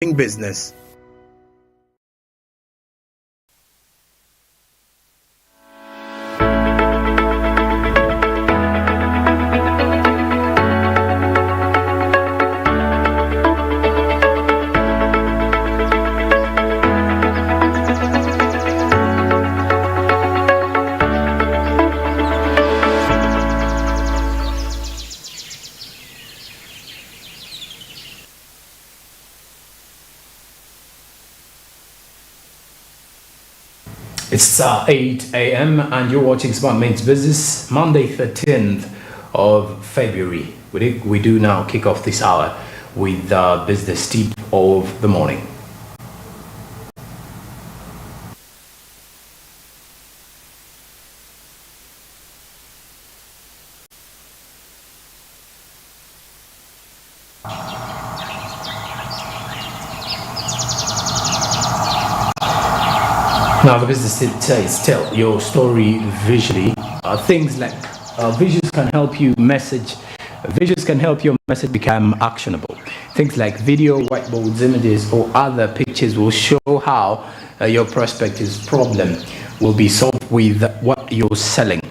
business. It's 8 a.m. and you're watching Smart Mates Business, Monday 13th of February. We do now kick off this hour with the business tip of the morning. Now, the business tip says tell your story visually. Things like visuals can help you message. Visuals can help your message become actionable. Things like video, whiteboards, images, or other pictures will show how your prospect's problem will be solved with what you're selling.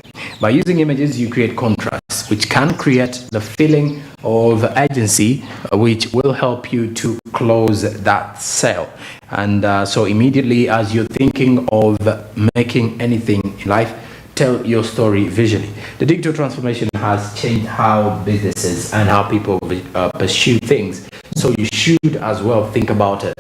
By using images, you create contrast, which can create the feeling of urgency, which will help you to close that sale. And so immediately as you're thinking of making anything in life, tell your story visually. The digital transformation has changed how businesses and how people pursue things. So you should as well think about it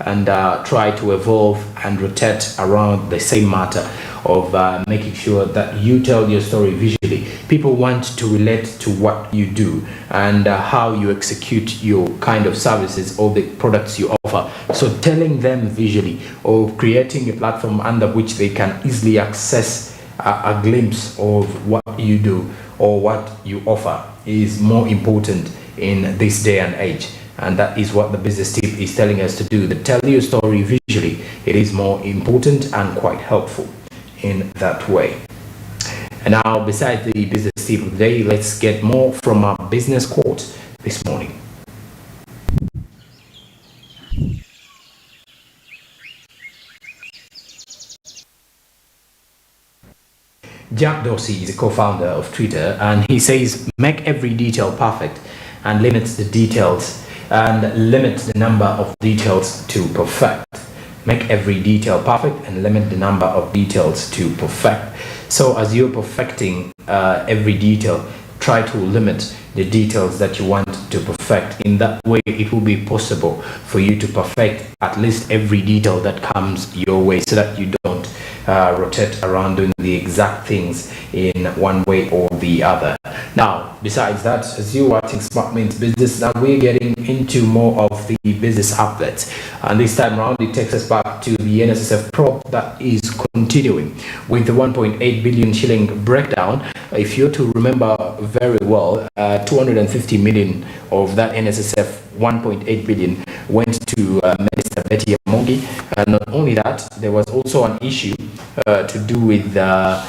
and try to evolve and rotate around the same matter of making sure that you tell your story visually. People want to relate to what you do and how you execute your kind of services or the products you offer. So telling them visually or creating a platform under which they can easily access a glimpse of what you do or what you offer is more important in this day and age. And that is what the business tip is telling us to do. That tell your story visually. It is more important and quite helpful in that way. And now, besides the business tip of the day, let's get more from our business quote this morning. Jack Dorsey is a co-founder of Twitter, and he says, make every detail perfect and limit the number of details to perfect. Make every detail perfect and limit the number of details to perfect. So as you're perfecting every detail, try to limit the details that you want to perfect. In that way, it will be possible for you to perfect at least every detail that comes your way, so that you don't rotate around doing the exact things in one way or the other. Now, besides that, as you're watching Smart Mates Business, now we're getting into more of the business outlets. And this time around, it takes us back to the NSSF prop that is continuing with the 1.8 billion shilling breakdown. If you're to remember very well, 250 million of that NSSF 1.8 billion went to Minister Betty Amongi. And not only that, there was also an issue to do with the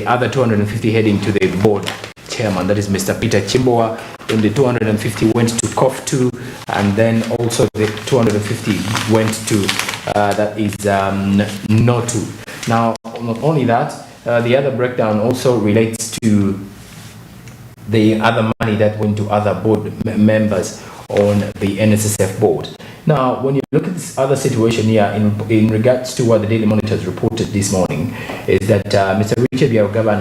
other 250 heading to the board chairman, that is Mr. Peter Chimboa. Then the 250 went to COF2, and then also the 250 went to that is NOTU. Now, not only that, the other breakdown also relates to the other money that went to other board members on the NSSF board. Now, when you look at this other situation here in regards to what the Daily Monitor has reported this morning, is that Mr. Richard Byarugaba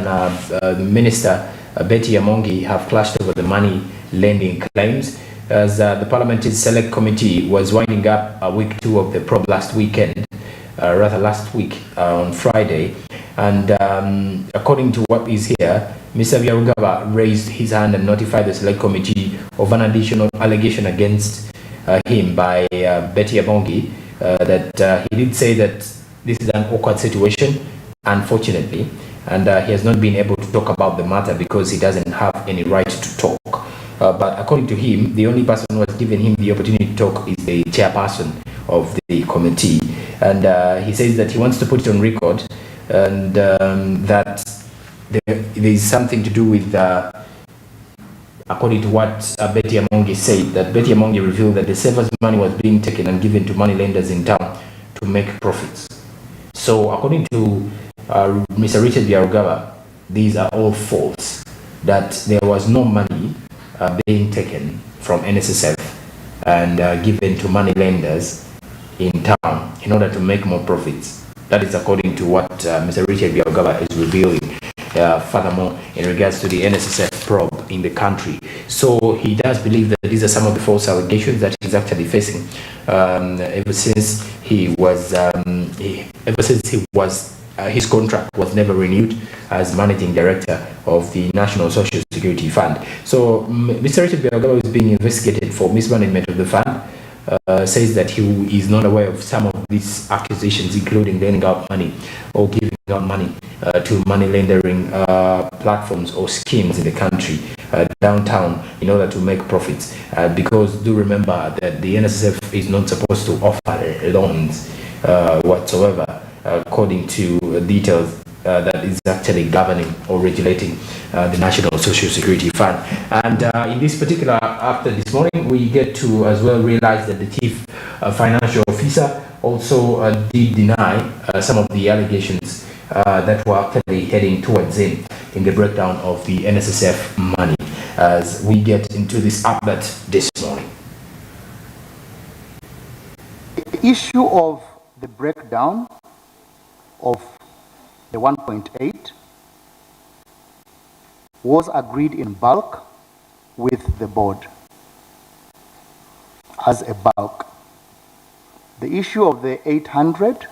and Minister Betty Amongi have clashed over the money lending claims, as the Parliamentary Select Committee was winding up week 2 of the probe last week on Friday. And according to what is here, Mr. Byarugaba raised his hand and notified the Select Committee of an additional allegation against him by Betty Amongi, that he did say that this is an awkward situation, unfortunately, and he has not been able to talk about the matter because he doesn't have any right to talk. But according to him, the only person who has given him the opportunity to talk is the chairperson of the committee. And he says that he wants to put it on record, and that there is something to do with according to what Betty Amongi said, that Betty Amongi revealed that the savers' money was being taken and given to money lenders in town to make profits. So according to Mr. Richard Byarugaba, these are all false, that there was no money being taken from NSSF and given to money lenders in town in order to make more profits. That is according to what Mr. Richard Byarugaba is revealing. Furthermore, in regards to the NSSF probe in the country. So he does believe that these are some of the false allegations that he's actually facing ever since his contract was never renewed as managing director of the National Social Security Fund. So Mr. Richard Byarugaba is being investigated for mismanagement of the fund. Says that he is not aware of some of these accusations, including lending out money or giving out money to money lending platforms or schemes in the country downtown in order to make profits. Because do remember that the NSSF is not supposed to offer loans whatsoever, according to details that is actually governing or regulating the National Social Security Fund. And in this particular, after this morning, we get to as well realize that the chief financial officer also did deny some of the allegations that were actually heading towards him in the breakdown of the NSSF money, as we get into this update this morning. The issue of the breakdown of the 1.8 was agreed in bulk with the board as a bulk. The issue of the 800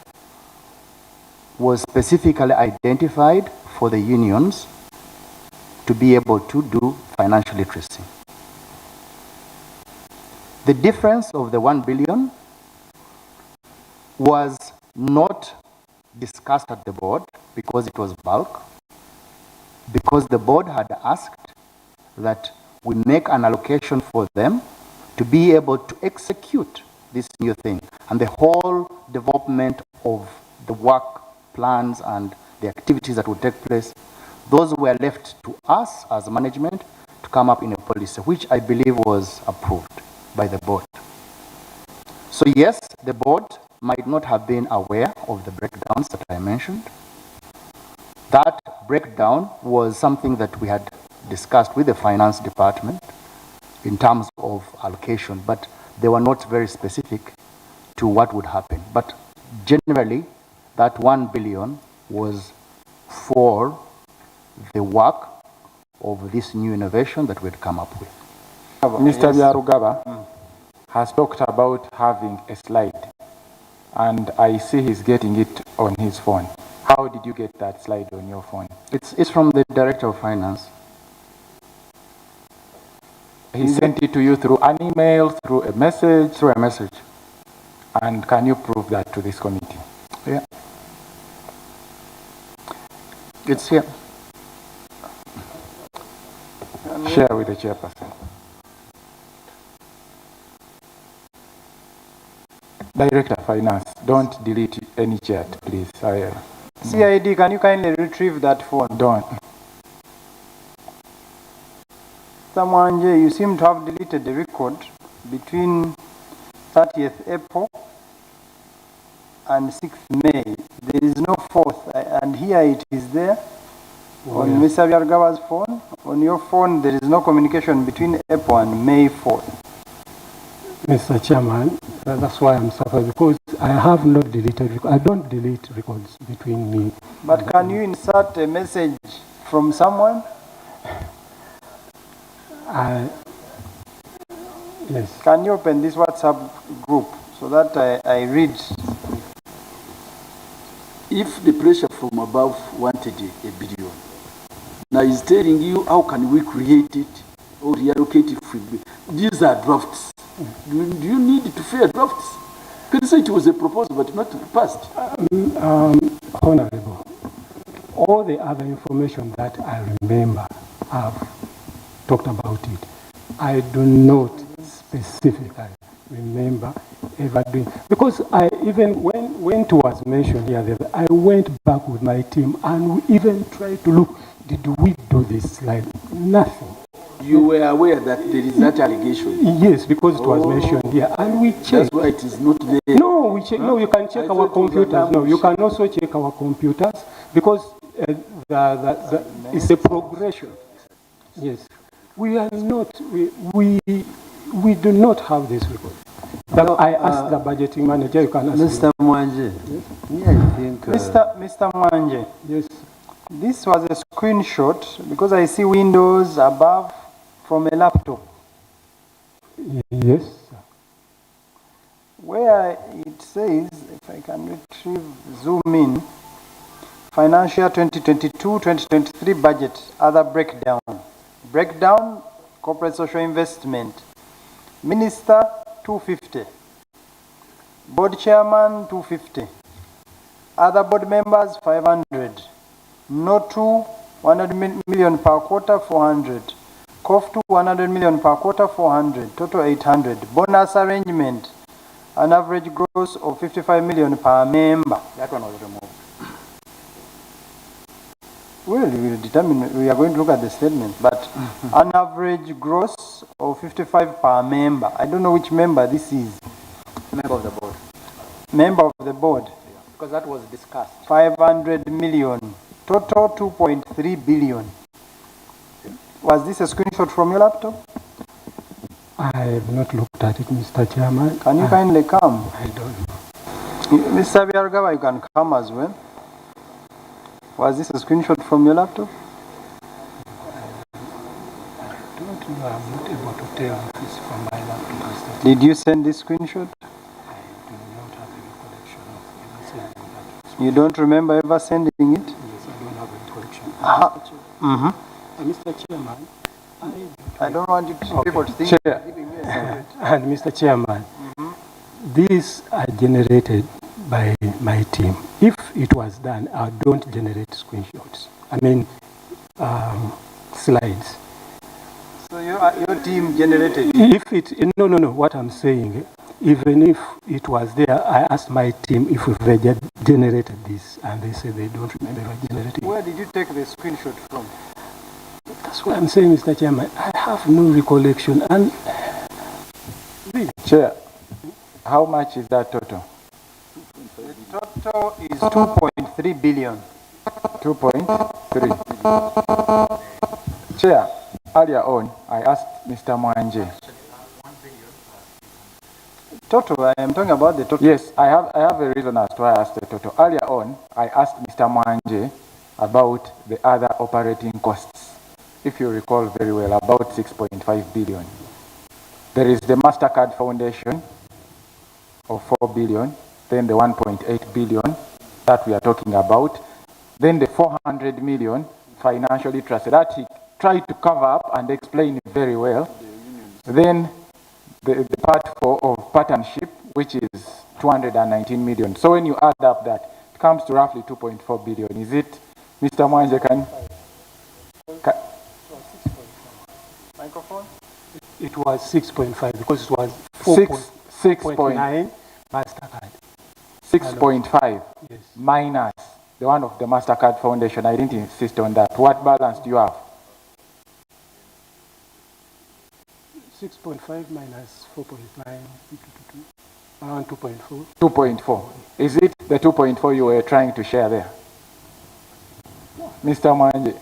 was specifically identified for the unions to be able to do financial literacy. The difference of the 1 billion was not discussed at the board because it was bulk, because the board had asked that we make an allocation for them to be able to execute this new thing, and the whole development of the work plans and the activities that would take place, those were left to us as management to come up in a policy, which I believe was approved by the board. So yes, the board might not have been aware of the breakdowns that I mentioned. That breakdown was something that we had discussed with the finance department in terms of allocation, but they were not very specific to what would happen. But generally, that 1 billion was for the work of this new innovation that we'd come up with. Mr. Byarugaba has talked about having a slide, and I see he's getting it on his phone. How did you get that slide on your phone? It's from the Director of Finance. He sent it to you through an email, through a message? Through a message. And can you prove that to this committee? Yeah. It's here. Share with the chairperson. Director of Finance, don't delete any chat, please. CID, can you kindly retrieve that phone? Don't. Someone, you seem to have deleted the record between 30th April and 6th May. There is no 4th, and here it is there on Mr. Byarugava's phone. On your phone, there is no communication between April and May 4th. Mr. Chairman, that's why I'm suffering, because I have not deleted, I don't delete records between me. But can you insert a message from someone? Yes. Can you open this WhatsApp group so that I read? If the pressure from above wanted a billion, now he's telling you how can we create it or reallocate it? These are drafts. Do you need to fair drafts? Can you say it was a proposal but not passed? Honorable, all the other information that I remember, I've talked about it. I do not specifically remember ever doing, because I even when it was mentioned here, I went back with my team and we even tried to look, did we do this slide? Nothing. You were aware that there is that allegation? Yes, because it was mentioned here, and we checked. That's why it is not there. No, we check. No, you can check our computers. No, you can also check our computers because it's a progression. Yes, we are not. We do not have this record. I asked the budgeting manager. You can ask Mr. Mwanje. Yes. I think. Mr. Mwanje. Yes. This was a screenshot because I see windows above from a laptop. Yes. Where it says, if I can retrieve, zoom in, financial 2022-2023 budget, other breakdown. Breakdown, corporate social investment. Minister, 250. Board chairman, 250. Other board members, 500. No 100 million per quarter, 400. COF 100 million per quarter, 400. Total 800. Bonus arrangement, an average gross of 55 million per member. That one was removed. Well, we will determine, we are going to look at the statement, but an average gross of 55 per member. I don't know which member this is. Member of the board. Member of the board. Yeah, because that was discussed. 500 million. Total 2.3 billion. Was this a screenshot from your laptop? I have not looked at it, Mr. Chairman. Can you kindly come? I don't know. Mr. Biargawa, you can come as well. Was this a screenshot from your laptop? I don't know. I'm not able to tell if it's from my laptop, Mr. Did you send this screenshot? I do not have a recollection of ever sending that. You don't remember ever sending it? Yes, I don't have a recollection. Mr. Chairman, I don't want you to, people to think Chair. And Mr. Chairman, these are generated by my team. If it was done, I don't generate screenshots. I mean, slides. So your team generated? If it, no, what I'm saying, even if it was there, I asked my team if they generated this, and they said they don't remember generating. Where did you take the screenshot from? That's what I'm saying, Mr. Chairman. I have no recollection. And Chair, how much is that total? The total is 2.3 billion. 2.3. Chair, earlier on, I asked Mr. Mwanje. Total, I am talking about the total. Yes, I have a reason as to why I asked the total. Earlier on, I asked Mr. Mwanje about the other operating costs. If you recall very well, about 6.5 billion. There is the MasterCard Foundation of 4 billion, then the 1.8 billion that we are talking about, then the 400 million financially trusted that he tried to cover up and explain very well. Then the part 4 of partnership, which is 219 million. So when you add up that, it comes to roughly 2.4 billion. Is it, Mr. Mwanje, Microphone? it was 6.5 because it was 4.9 MasterCard. 6.5 Yes. minus the one of the MasterCard Foundation. I didn't insist on that. What balance do you have? 6.5 minus 4.9, around 2.4. 2.4. Is it the 2.4 you were trying to share there? Mr. Mwanje.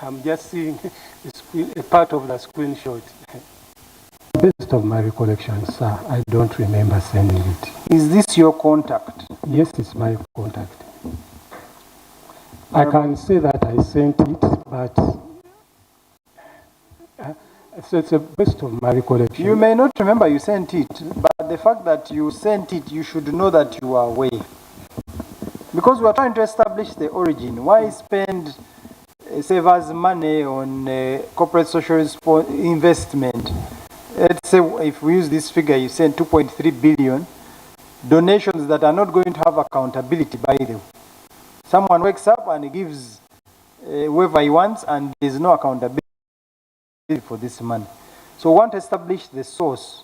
I'm just seeing a part of the screenshot. Based on my recollection, sir, I don't remember sending it. Is this your contact? Yes, it's my contact. I can say that I sent it, but so it's a based on my recollection. You may not remember you sent it, but the fact that you sent it, you should know that you are away. Because we are trying to establish the origin. Why spend savers' money on corporate social investment? Let's say if we use this figure, you send 2.3 billion, donations that are not going to have accountability by them. Someone wakes up and he gives whoever he wants, and there's no accountability for this money. So we want to establish the source.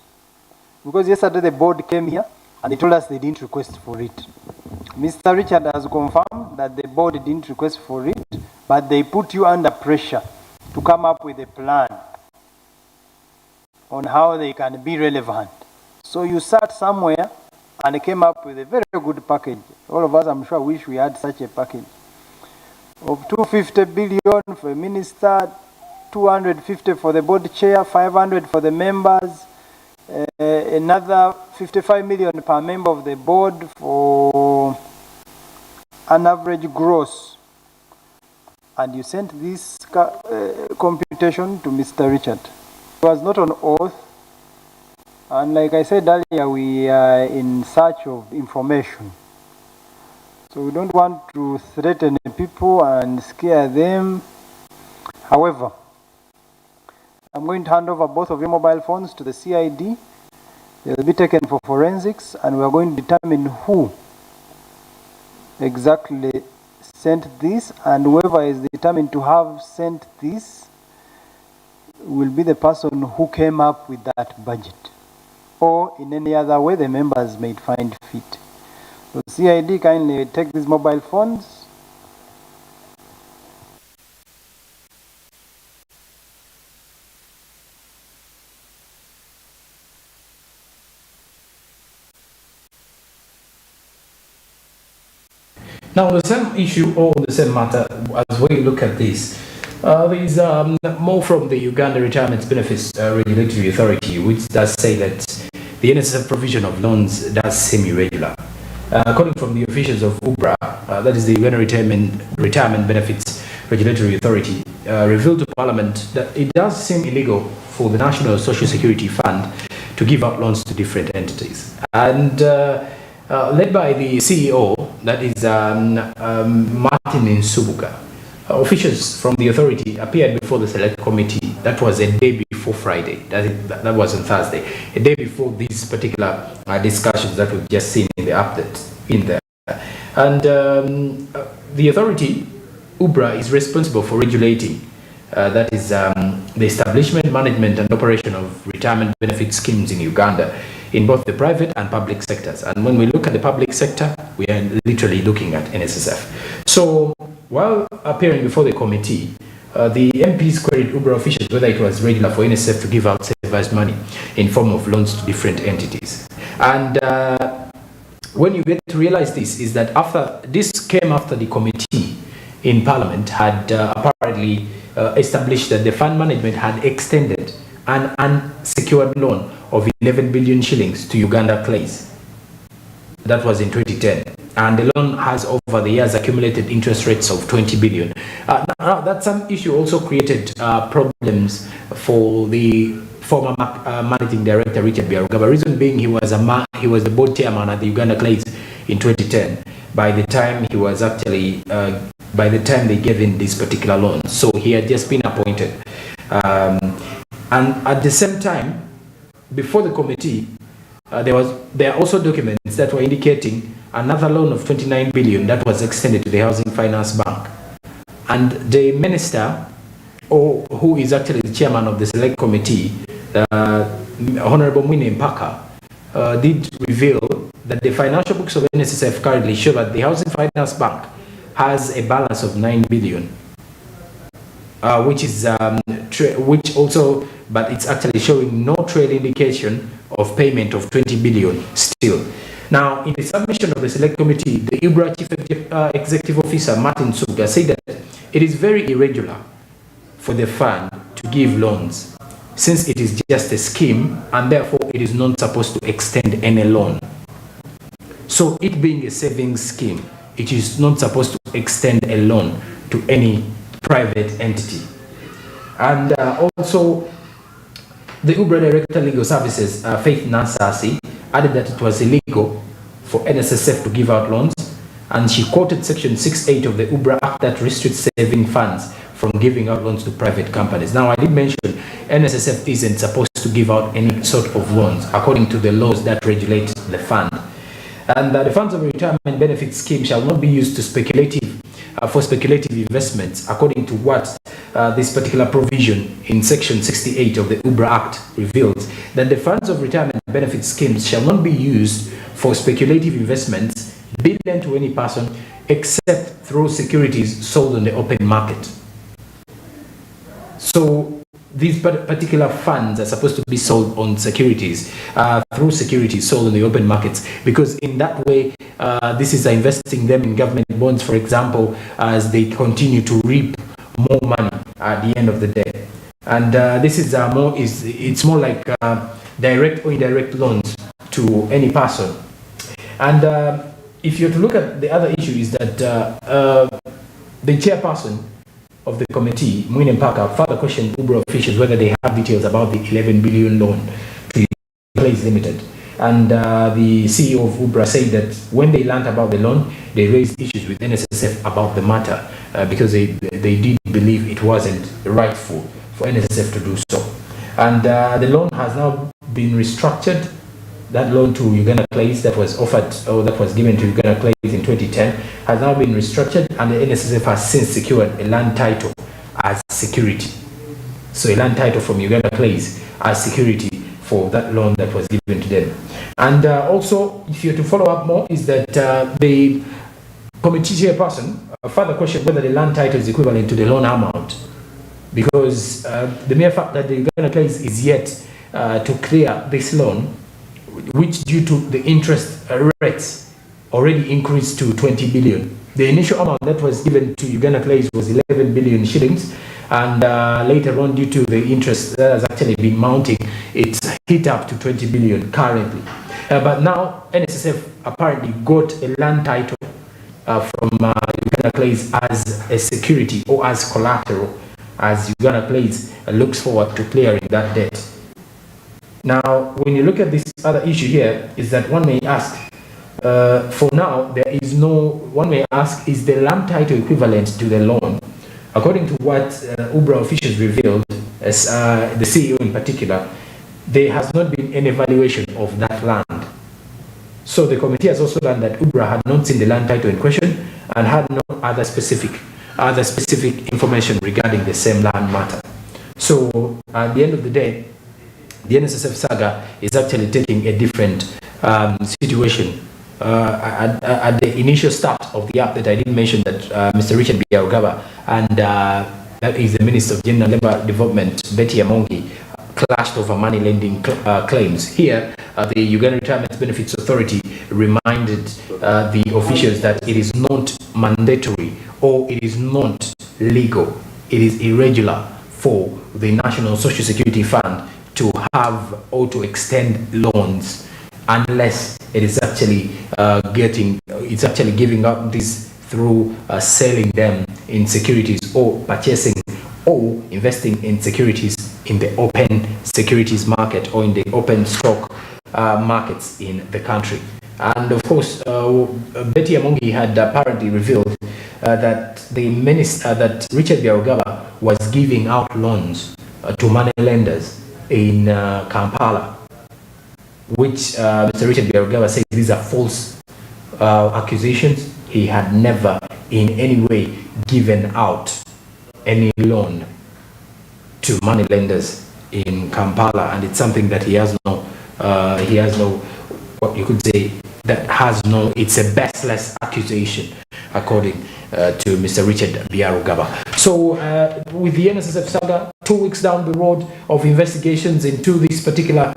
Because yesterday the board came here and they told us they didn't request for it. Mr. Richard has confirmed that the board didn't request for it, but they put you under pressure to come up with a plan on how they can be relevant. So you sat somewhere and came up with a very good package. All of us, I'm sure, wish we had such a package of 250 billion for a minister, 250 for the board chair, 500 for the members, another 55 million per member of the board for an average gross. And you sent this computation to Mr. Richard. It was not on oath. And like I said earlier, we are in search of information. So we don't want to threaten people and scare them. However, I'm going to hand over both of your mobile phones to the CID. They'll be taken for forensics, and we are going to determine who exactly sent this, and whoever is determined to have sent this will be the person who came up with that budget, or in any other way the members may find fit. So CID, kindly take these mobile phones. Now, the same issue or the same matter, as we look at this, there's more from the Uganda Retirement Benefits Regulatory Authority, which does say that the NSSF provision of loans does seem irregular. According from the officials of UBRA, that is the Uganda Retirement Benefits Regulatory Authority, revealed to Parliament that it does seem illegal for the National Social Security Fund to give out loans to different entities. And led by the CEO, that is Martin Nsubuga, officials from the authority appeared before the select committee. That was a day before Friday. That was on Thursday, a day before these particular discussions that we've just seen in the update in there. And the authority, UBRA, is responsible for regulating that is the establishment, management and operation of retirement benefit schemes in Uganda, in both the private and public sectors. And when we look at the public sector, we are literally looking at NSSF. So while appearing before the committee, the MPs queried UBRA officials whether it was regular for NSSF to give out savers money in form of loans to different entities. And when you get to realize this, is that this came after the committee in Parliament had apparently established that the fund management had extended an unsecured loan of 11 billion shillings to Uganda Clays. That was in 2010. And the loan has over the years accumulated interest rates of 20 billion. Now that some issue also created problems for the former managing director Richard Byarugaba. Reason being, he was the board chairman at the Uganda Clays in 2010. By the time he was actually, by the time they gave him this particular loan, so he had just been appointed. And at the same time, before the committee, there are also documents that were indicating another loan of 29 billion that was extended to the Housing Finance Bank. And the minister, or who is actually the chairman of the select committee, Honorable Mwine Mpaka, did reveal that the financial books of NSSF currently show that the Housing Finance Bank has a balance of 9 billion, which is but it's actually showing no trail indication of payment of 20 billion still. Now, in the submission of the select committee, the UBRA Chief Executive Officer Martin Nsubuga said that it is very irregular for the fund to give loans, since it is just a scheme and therefore it is not supposed to extend any loan. So it being a savings scheme, it is not supposed to extend a loan to any private entity. And also, the UBRA Director Legal Services, Faith Nansasi, added that it was illegal for NSSF to give out loans, and she quoted Section 6.8 of the UBRA Act that restricts saving funds from giving out loans to private companies. Now, I did mention NSSF isn't supposed to give out any sort of loans according to the laws that regulate the fund. And the funds of a retirement benefit scheme shall not be used to for speculative investments, according to what this particular provision in Section 68 of the UBRA Act reveals, that the funds of retirement benefit schemes shall not be used for speculative investments, be lent to any person, except through securities sold on the open market. So these particular funds are supposed to be sold on securities, through securities sold in the open markets, because in that way, this is investing them in government bonds, for example, as they continue to reap more money at the end of the day. And this is it's more like direct or indirect loans to any person. And if you're to look at the other issue, is that the chairperson of the committee, Mwine Mpaka, further questioned Ubra officials whether they have details about the 11 billion loan to Place Limited. And the CEO of Ubra said that when they learned about the loan, they raised issues with NSSF about the matter because they did believe it wasn't rightful for NSSF to do so. And the loan has now been restructured. That loan to Uganda Clays that was offered, or that was given to Uganda Clays in 2010, has now been restructured, and the NSSF has since secured a land title as security. So a land title from Uganda Clays as security for that loan that was given to them. And also, if you're to follow up more, is that the committee chairperson further questioned whether the land title is equivalent to the loan amount, because the mere fact that the Uganda Clays is yet to clear this loan, which due to the interest rates already increased to 20 billion. The initial amount that was given to Uganda Clays was 11 billion shillings, and later on, due to the interest that has actually been mounting, it's hit up to 20 billion currently. But now NSSF apparently got a land title from Uganda Clays as a security or as collateral, as Uganda Clays looks forward to clearing that debt. Now, when you look at this other issue here, is that one may ask, for now, one may ask, is the land title equivalent to the loan? According to what Ubra officials revealed, as the CEO in particular, there has not been any evaluation of that land. So the committee has also learned that Ubra had not seen the land title in question and had no other specific information regarding the same land matter. So at the end of the day, the NSSF saga is actually taking a different situation. At the initial start of the update, I did mention that Mr. Richard Byarugaba and that is the Minister of General Labour Development, Betty Amongi, clashed over money lending claims. Here, the Uganda Retirement Benefits Authority reminded the officials that it is not mandatory or it is not legal, it is irregular for the National Social Security Fund to have or to extend loans unless it is actually giving up this through selling them in securities or purchasing or investing in securities in the open securities market or in the open stock markets in the country. And of course, Betty Amongi had apparently revealed that the minister, that Richard Byarugaba was giving out loans to money lenders in Kampala, which Mr. Richard Byarugaba says these are false accusations. He had never in any way given out any loan to money lenders in Kampala, and it's something that he has no, what you could say, that has no, it's a baseless accusation, according to Mr. Richard Byarugaba. So with the NSSF saga, 2 weeks down the road of investigations into this particular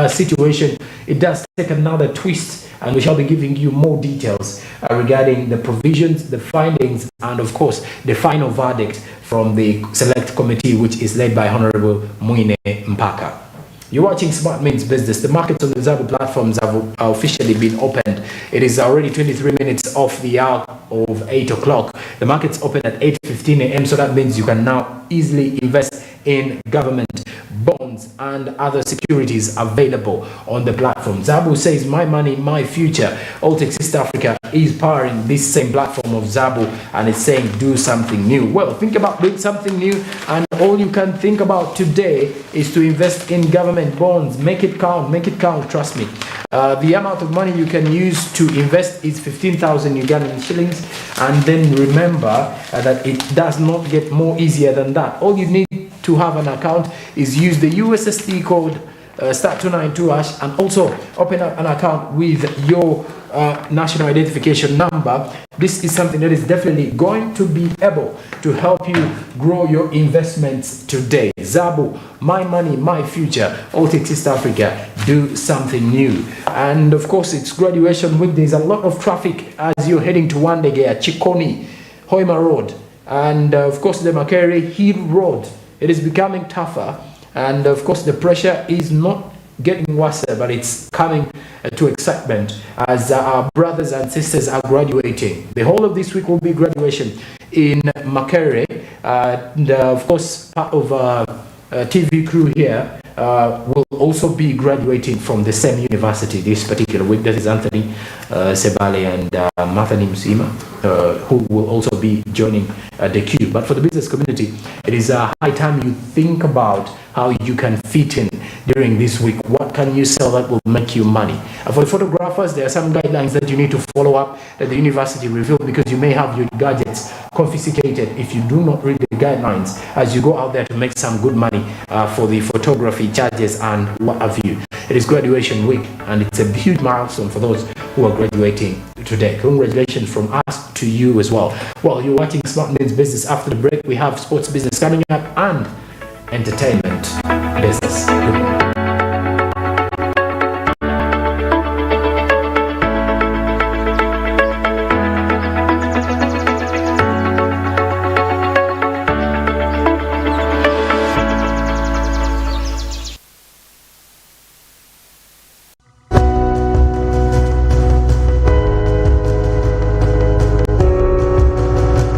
situation, it does take another twist, and we shall be giving you more details regarding the provisions, the findings, and of course the final verdict from the select committee, which is led by Honorable Mwine Mpaka. You're watching Smart Means Business. The markets on the Zabu platforms have officially been opened. It is already 23 minutes off the hour of 8 o'clock. The markets open at 8:15 a.m. So that means you can now easily invest in government bonds and other securities available on the platform. Zabu says, my money, my future. Altec East Africa is powering this same platform of Zabu, and it's saying do something new. Well, think about doing something new, and all you can think about today is to invest in government bonds. Make it count, trust me. The amount of money you can use to invest is 15,000 Ugandan shillings, and then remember that it does not get more easier than that. All you need to have an account is use the USSD code *292# and also open up an account with your national identification number, this is something that is definitely going to be able to help you grow your investments today. Zabu, my money, my future, all things East Africa, do something new. And of course, it's graduation week. There's a lot of traffic as you're heading to Wandegea, Chikoni, Hoima Road, and of course the Makere Hill Road. It is becoming tougher, and of course the pressure is not getting worse, but it's coming to excitement as our brothers and sisters are graduating. The whole of this week will be graduation in Makere, and of course part of TV crew here will also be graduating from the same university this particular week. That is Anthony Sebale and Mathani Msima, who will also be joining the queue. But for the business community, it is a high time you think about how you can fit in during this week. What can you sell that will make you money? And for the photographers, there are some guidelines that you need to follow up that the university revealed, because you may have your gadgets confiscated if you do not read the guidelines as you go out there to make some good money for the photography charges and what have you. It is graduation week, and it's a huge milestone for those who are graduating today. Congratulations from us to you as well. Well, you're watching Smart News Business. After the break, we have sports business coming up and entertainment business.